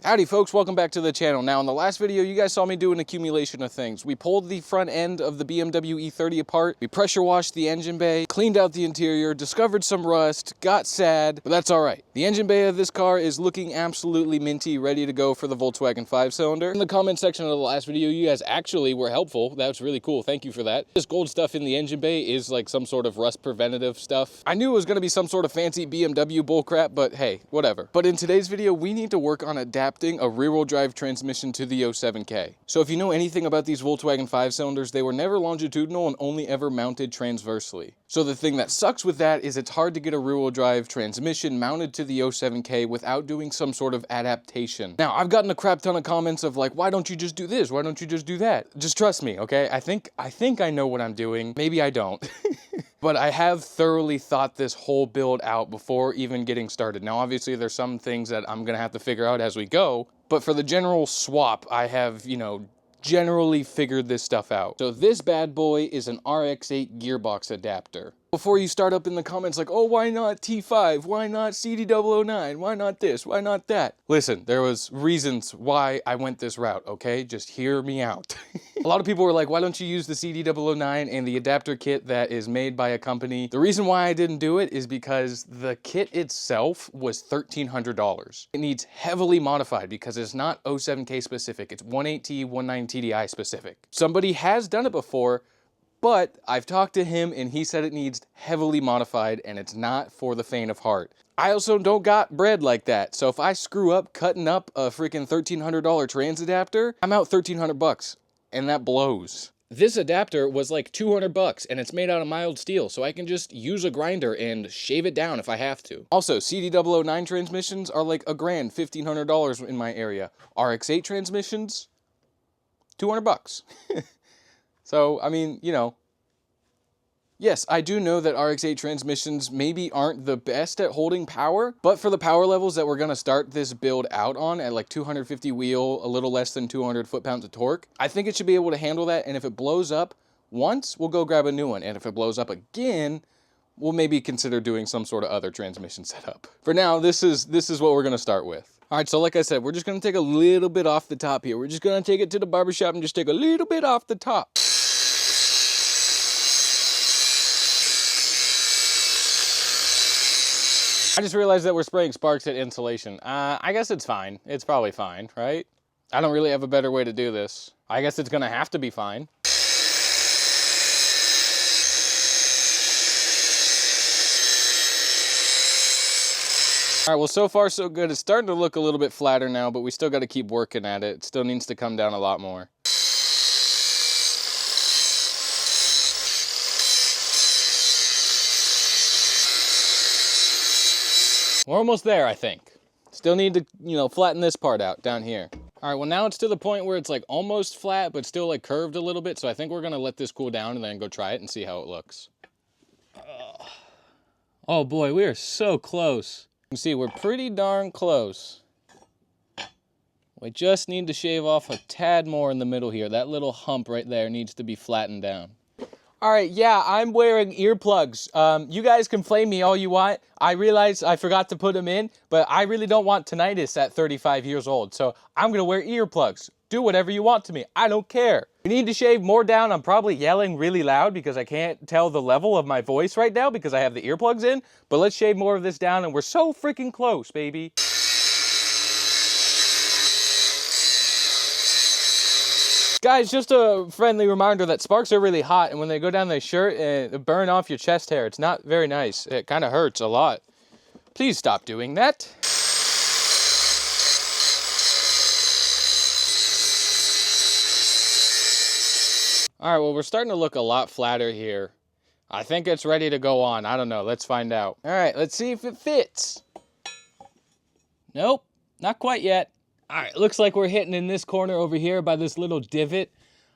Howdy folks, welcome back to the channel. Now in the last video, you guys saw me do an accumulation of things. We pulled the front end of the BMW E30 apart, we pressure washed the engine bay, cleaned out the interior, discovered some rust, got sad, but that's all right. The engine bay of this car is looking absolutely minty, ready to go for the Volkswagen 5-cylinder. In the comment section of the last video, you guys actually were helpful. That was really cool, thank you for that. This gold stuff in the engine bay is like some sort of rust preventative stuff. I knew it was gonna be some sort of fancy BMW bullcrap, but hey, whatever. But in today's video, we need to work on adapting a rear-wheel drive transmission to the 07K. So if you know anything about these Volkswagen 5-cylinders, they were never longitudinal and only ever mounted transversely. So the thing that sucks with that is it's hard to get a rear-wheel drive transmission mounted to the 07K without doing some sort of adaptation. Now, I've gotten a crap ton of comments of like, why don't you just do this? Why don't you just do that? Just trust me, okay? I think I know what I'm doing. Maybe I don't. But I have thoroughly thought this whole build out before even getting started. Now, obviously, there's some things that I'm gonna have to figure out as we go, but for the general swap, I have, generally figured this stuff out. So this bad boy is an RX8 gearbox adapter. Before you start up in the comments like, oh, why not T5? Why not CD009? Why not this? Why not that? Listen, there was reasons why I went this route, okay? Just hear me out. A lot of people were like, why don't you use the CD009 and the adapter kit that is made by a company? The reason why I didn't do it is because the kit itself was $1,300. It needs heavily modified because it's not 07K specific. It's 18T, 19TDI specific. Somebody has done it before, but I've talked to him and he said it needs heavily modified and it's not for the faint of heart. I also don't got bread like that. So if I screw up cutting up a freaking $1,300 trans adapter, I'm out $1,300 and that blows. This adapter was like $200 and it's made out of mild steel, so I can just use a grinder and shave it down if I have to. Also, CD009 transmissions are like $1,000, $1,500 in my area. RX8 transmissions, $200. So, I mean, yes, I do know that RX8 transmissions maybe aren't the best at holding power, but for the power levels that we're gonna start this build out on at like 250 wheel, a little less than 200 foot-pounds of torque, I think it should be able to handle that, and if it blows up once, we'll go grab a new one, and if it blows up again, we'll maybe consider doing some sort of other transmission setup. For now, this is what we're gonna start with. All right, so like I said, we're just gonna take a little bit off the top here. We're just gonna take it to the barbershop and just take a little bit off the top. I just realized that we're spraying sparks at insulation. I guess it's fine. It's probably fine, right? I don't really have a better way to do this. I guess it's gonna have to be fine. All right, well, so far so good. It's starting to look a little bit flatter now, but we still gotta keep working at it. It still needs to come down a lot more. We're almost there, I think. Still need to, flatten this part out down here. All right, well, now it's to the point where it's like almost flat, but still like curved a little bit. So I think we're gonna let this cool down and then go try it and see how it looks. Oh boy, we are so close. You can see we're pretty darn close. We just need to shave off a tad more in the middle here. That little hump right there needs to be flattened down. All right, yeah, I'm wearing earplugs. You guys can flame me all you want. I realize I forgot to put them in, but I really don't want tinnitus at 35 years old, so I'm gonna wear earplugs. Do whatever you want to me, I don't care. We need to shave more down. I'm probably yelling really loud because I can't tell the level of my voice right now because I have the earplugs in, but let's shave more of this down and we're so freaking close, baby. Guys, just a friendly reminder that sparks are really hot, and when they go down the shirt, they burn off your chest hair. It's not very nice. It kind of hurts a lot. Please stop doing that. All right, well, we're starting to look a lot flatter here. I think it's ready to go on. I don't know. Let's find out. All right, let's see if it fits. Nope, not quite yet. All right, looks like we're hitting in this corner over here by this little divot.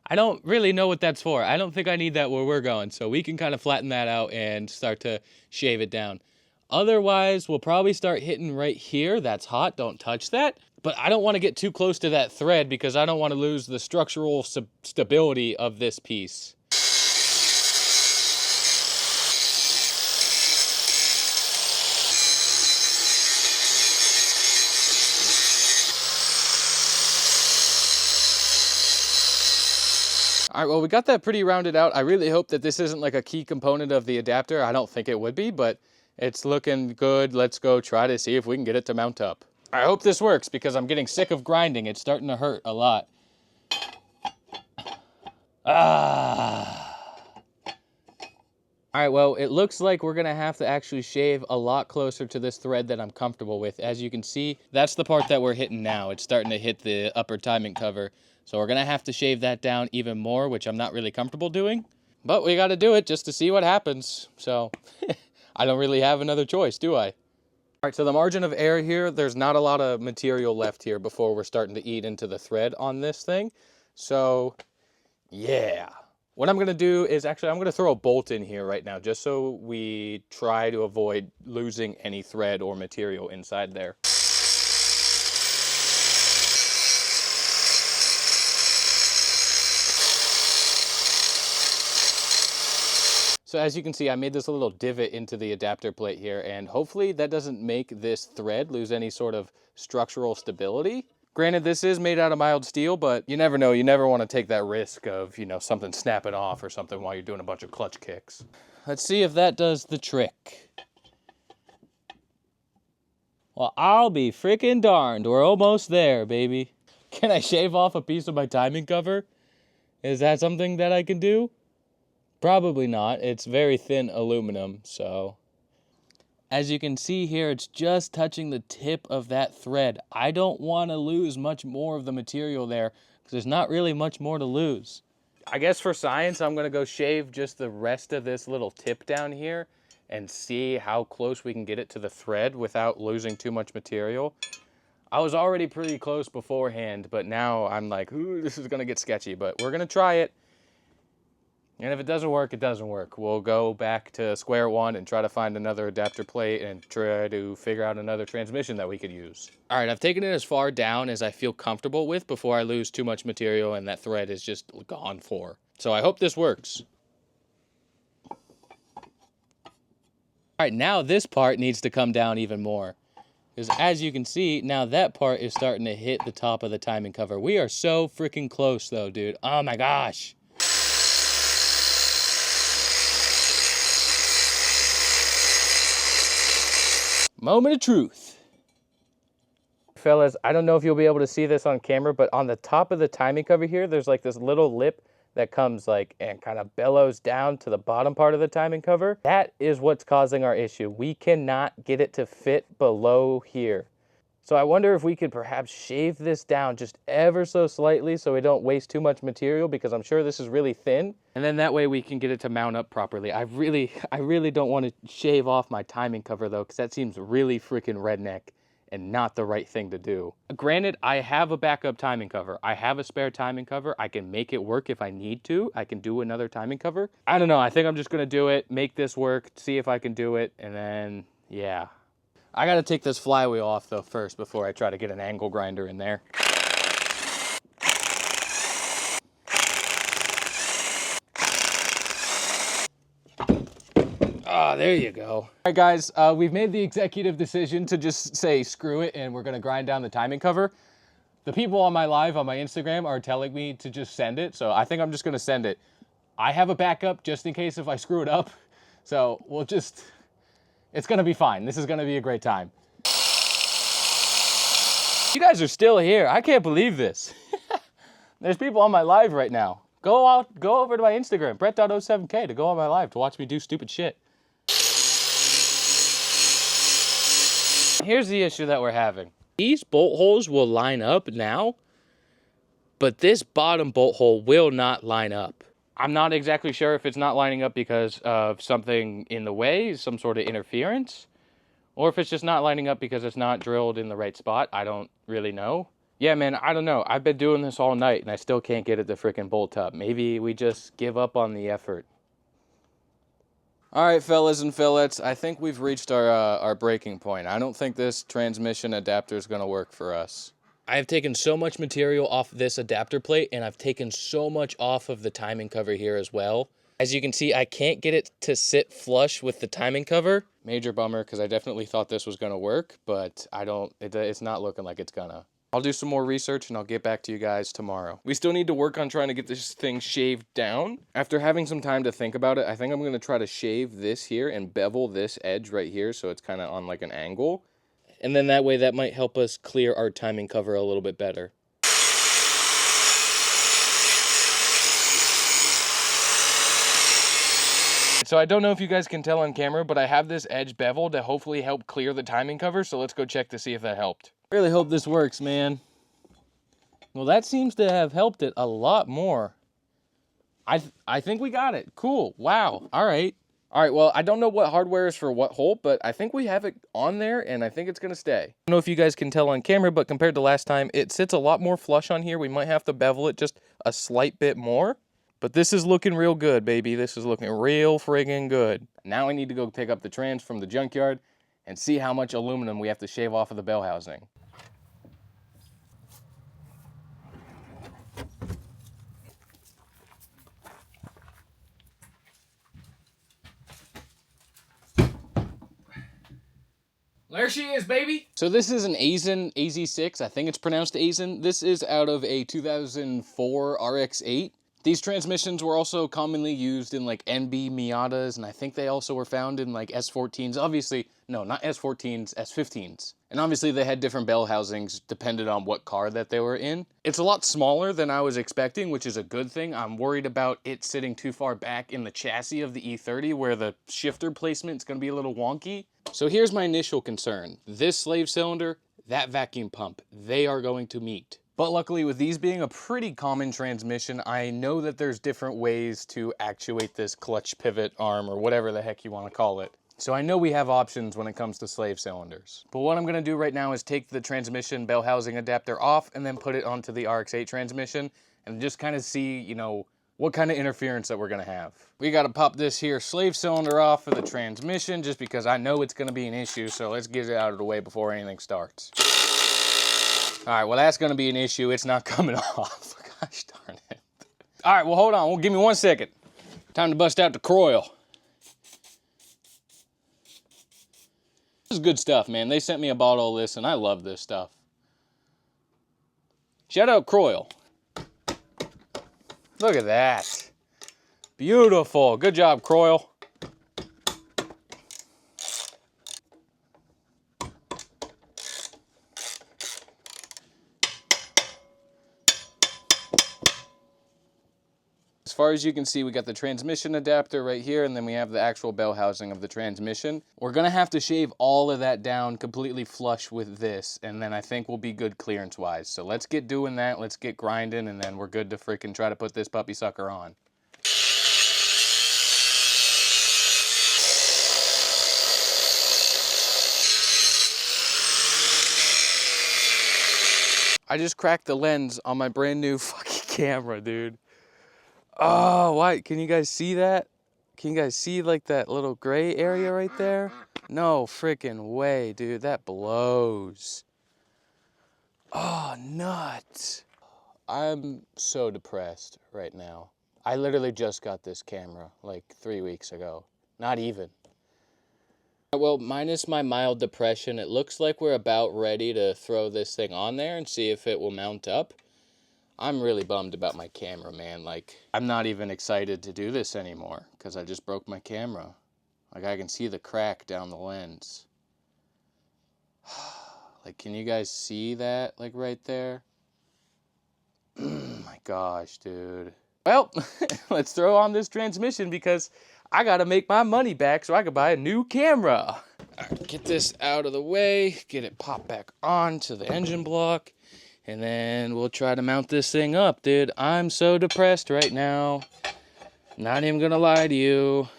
I don't really know what that's for. I don't think I need that where we're going, so we can kind of flatten that out and start to shave it down. Otherwise, we'll probably start hitting right here. That's hot, don't touch that. But I don't want to get too close to that thread because I don't want to lose the structural stability of this piece. All right, well, we got that pretty rounded out. I really hope that this isn't like a key component of the adapter. I don't think it would be, but it's looking good. Let's go try to see if we can get it to mount up. I hope this works because I'm getting sick of grinding. It's starting to hurt a lot. All right, well, it looks like we're gonna have to actually shave a lot closer to this thread that I'm comfortable with. As you can see, that's the part that we're hitting now. It's starting to hit the upper timing cover. So we're gonna have to shave that down even more, which I'm not really comfortable doing. But we gotta do it just to see what happens. So I don't really have another choice, do I? All right, so the margin of error here, there's not a lot of material left here before we're starting to eat into the thread on this thing. So yeah. What I'm gonna do is actually, I'm gonna throw a bolt in here right now, just so we try to avoid losing any thread or material inside there. So as you can see, I made this little divot into the adapter plate here, and hopefully that doesn't make this thread lose any sort of structural stability. Granted, this is made out of mild steel, but you never know. You never want to take that risk of, you know, something snapping off or something while you're doing a bunch of clutch kicks. Let's see if that does the trick. Well, I'll be freaking darned. We're almost there, baby. Can I shave off a piece of my timing cover? Is that something that I can do? Probably not. It's very thin aluminum, so... As you can see here, it's just touching the tip of that thread. I don't want to lose much more of the material there because there's not really much more to lose. I guess for science, I'm going to go shave just the rest of this little tip down here and see how close we can get it to the thread without losing too much material. I was already pretty close beforehand, but now I'm like, ooh, this is going to get sketchy, but we're going to try it. And if it doesn't work, it doesn't work. We'll go back to square one and try to find another adapter plate and try to figure out another transmission that we could use. All right, I've taken it as far down as I feel comfortable with before I lose too much material and that thread is just gone for. So I hope this works. All right, now this part needs to come down even more. Because as you can see, now that part is starting to hit the top of the timing cover. We are so freaking close though, dude. Oh my gosh. Moment of truth. Fellas, I don't know if you'll be able to see this on camera, but on the top of the timing cover here, there's like this little lip that comes like and kind of bellows down to the bottom part of the timing cover. That is what's causing our issue. We cannot get it to fit below here. So I wonder if we could perhaps shave this down just ever so slightly so we don't waste too much material, because I'm sure this is really thin. And then that way we can get it to mount up properly. I really don't want to shave off my timing cover though, because that seems really freaking redneck and not the right thing to do. Granted, I have a backup timing cover. I have a spare timing cover. I can make it work if I need to. I can do another timing cover. I don't know. I think I'm just going to do it, make this work, see if I can do it, and then, yeah. I gotta take this flywheel off though first before I try to get an angle grinder in there. Ah, there you go. All right guys, we've made the executive decision to just say screw it and we're gonna grind down the timing cover. The people on my live on my Instagram are telling me to just send it, so I think I'm just gonna send it. I have a backup just in case if I screw it up, so we'll just... It's gonna be fine. This is gonna be a great time. You guys are still here. I can't believe this. There's people on my live right now. Go over to my Instagram, Brett.07K, to go on my live to watch me do stupid shit. Here's the issue that we're having. These bolt holes will line up now, but this bottom bolt hole will not line up. I'm not exactly sure if it's not lining up because of something in the way, some sort of interference, or if it's just not lining up because it's not drilled in the right spot. I don't really know. Yeah, man, I don't know. I've been doing this all night and I still can't get it to freaking bolt up. Maybe we just give up on the effort. All right, fellas and fillettes, I think we've reached our breaking point. I don't think this transmission adapter is going to work for us. I've taken so much material off this adapter plate and I've taken so much off of the timing cover here as well. As you can see, I can't get it to sit flush with the timing cover. Major bummer, because I definitely thought this was going to work, but it's not looking like it's gonna. I'll do some more research and I'll get back to you guys tomorrow. We still need to work on trying to get this thing shaved down. After having some time to think about it, I think I'm going to try to shave this here and bevel this edge right here so it's kind of on like an angle. And then that way that might help us clear our timing cover a little bit better. So I don't know if you guys can tell on camera, but I have this edge beveled to hopefully help clear the timing cover. So let's go check to see if that helped. I really hope this works, man. Well, that seems to have helped it a lot more. I think we got it. Cool. Wow. All right. All right, well, I don't know what hardware is for what hole, but I think we have it on there, and I think it's going to stay. I don't know if you guys can tell on camera, but compared to last time, it sits a lot more flush on here. We might have to bevel it just a slight bit more, but this is looking real good, baby. This is looking real friggin' good. Now I need to go pick up the trans from the junkyard and see how much aluminum we have to shave off of the bell housing. There she is, baby. So this is an Aisin Az6. I think it's pronounced Aisin. This is out of a 2004 RX8. These transmissions were also commonly used in like NB Miatas, and I think they also were found in like S14s. Obviously, no, not S14s, S15s. And obviously they had different bell housings depended on what car that they were in. It's a lot smaller than I was expecting, which is a good thing. I'm worried about it sitting too far back in the chassis of the E30 where the shifter placement is going to be a little wonky. So here's my initial concern. This slave cylinder, that vacuum pump, they are going to meet. But luckily with these being a pretty common transmission, I know that there's different ways to actuate this clutch pivot arm or whatever the heck you want to call it. So I know we have options when it comes to slave cylinders. But what I'm going to do right now is take the transmission bell housing adapter off and then put it onto the RX8 transmission and just kind of see, you know, what kind of interference that we're going to have. We got to pop this here slave cylinder off for the transmission just because I know it's going to be an issue. So let's get it out of the way before anything starts. All right, well, that's going to be an issue. It's not coming off. Gosh darn it. All right, well, hold on. Well, give me 1 second. Time to bust out the Croyle. This is good stuff, man. They sent me a bottle of this, and I love this stuff. Shout out Croyle. Look at that. Beautiful. Good job, Croyle. As far as you can see, we got the transmission adapter right here, and then we have the actual bell housing of the transmission. We're gonna have to shave all of that down completely flush with this, and then I think we'll be good clearance-wise. So let's get doing that, let's get grinding, and then we're good to freaking try to put this puppy sucker on. I just cracked the lens on my brand new fucking camera, dude. Oh, why? Can you guys see that? Can you guys see like that little gray area right there? No freaking way, dude. That blows. Oh, nuts. I'm so depressed right now. I literally just got this camera like 3 weeks ago. Not even. Well, minus my mild depression, it looks like we're about ready to throw this thing on there and see if it will mount up. I'm really bummed about my camera, man. Like, I'm not even excited to do this anymore because I just broke my camera. Like, I can see the crack down the lens. Like, can you guys see that, like, right there? My gosh, dude. Well, let's throw on this transmission because I gotta make my money back so I can buy a new camera. All right, get this out of the way, get it popped back onto the engine block. And then we'll try to mount this thing up, dude. I'm so depressed right now. Not even gonna lie to you.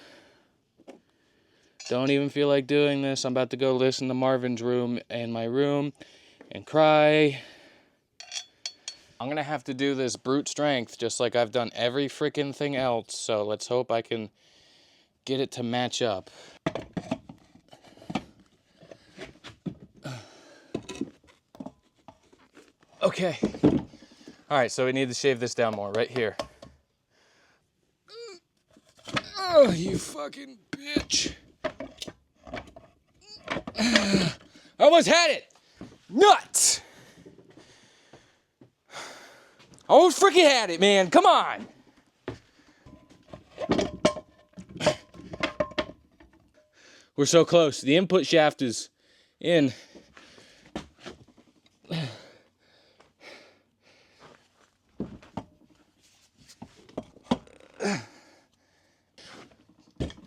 Don't even feel like doing this. I'm about to go listen to Marvin's Room in my room and cry. I'm gonna have to do this brute strength just like I've done every freaking thing else. So let's hope I can get it to match up. Okay. All right, so we need to shave this down more right here. Oh, you fucking bitch. I almost had it. Nuts. I almost freaking had it, man. Come on. We're so close. The input shaft is in.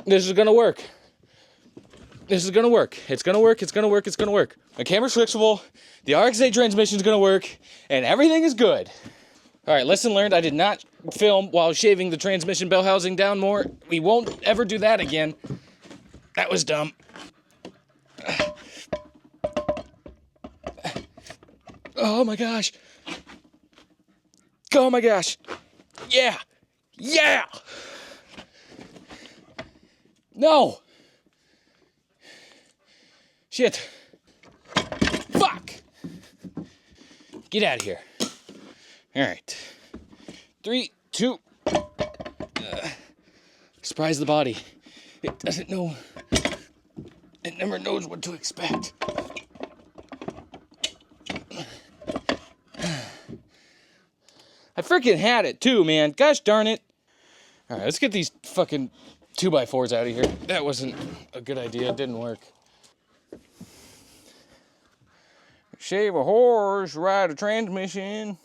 This is gonna work. This is gonna work. It's gonna work. It's gonna work. It's gonna work. My camera's fixable. The RX8 transmission is gonna work, and everything is good. All right, lesson learned. I did not film while shaving the transmission bell housing down more. We won't ever do that again. That was dumb. Oh my gosh. Oh my gosh. Yeah. Yeah. No. Shit. Fuck. Get out of here. All right. 3, 2. Surprise the body. It doesn't know. It never knows what to expect. I freaking had it too, man. Gosh darn it. All right, let's get these fucking 2x4s out of here. That wasn't a good idea. It didn't work. Shave a horse, ride a transmission.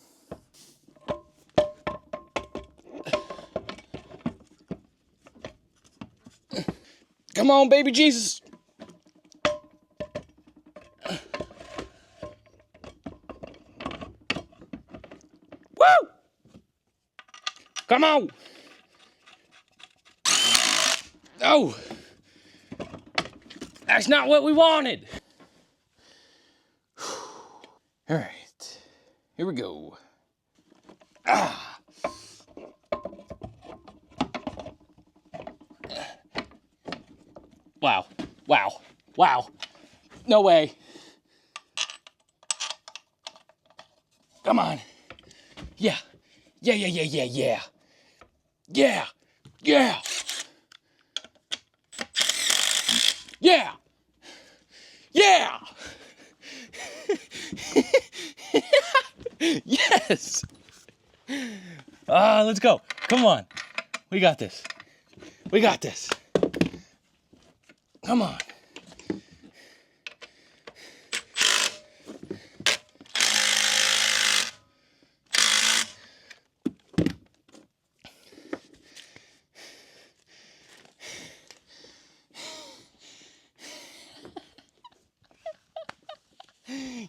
Come on, baby Jesus. Woo! Come on. Oh. That's not what we wanted. All right. Here we go. Ah. Wow. Wow. Wow. No way. Come on. Yeah. Yeah, yeah, yeah, yeah, yeah. Yeah. Yeah. Yeah. Yeah. Yes. Let's go. Come on. We got this. We got this. Come on.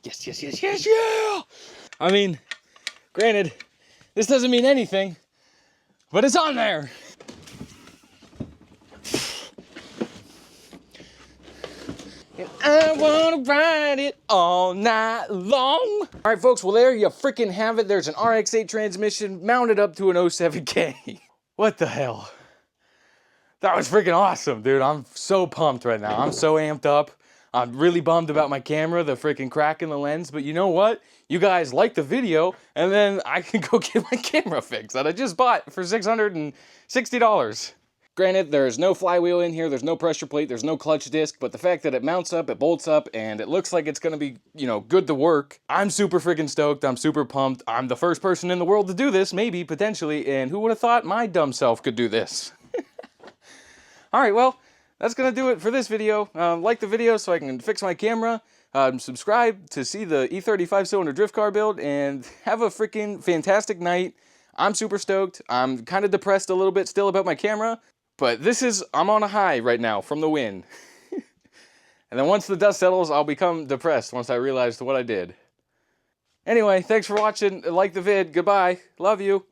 Yes, yes, yes, yes, yeah! I mean, granted, this doesn't mean anything, but it's on there. And I wanna ride it all night long. All right, folks, well, there you freaking have it. There's an RX8 transmission mounted up to an 07K. What the hell? That was freaking awesome, dude. I'm so pumped right now. I'm so amped up. I'm really bummed about my camera, the freaking crack in the lens, but you know what? You guys like the video, and then I can go get my camera fixed that I just bought for $660. Granted, there's no flywheel in here, there's no pressure plate, there's no clutch disc, but the fact that it mounts up, it bolts up, and it looks like it's gonna be, you know, good to work, I'm super freaking stoked, I'm super pumped. I'm the first person in the world to do this, maybe, potentially, and who would have thought my dumb self could do this? All right, well, that's gonna do it for this video. Like the video so I can fix my camera. Subscribe to see the E30 5-cylinder drift car build, and have a freaking fantastic night. I'm super stoked. I'm kind of depressed a little bit still about my camera, but I'm on a high right now from the win. And then once the dust settles, I'll become depressed once I realize what I did. Anyway, thanks for watching. Like the vid. Goodbye. Love you.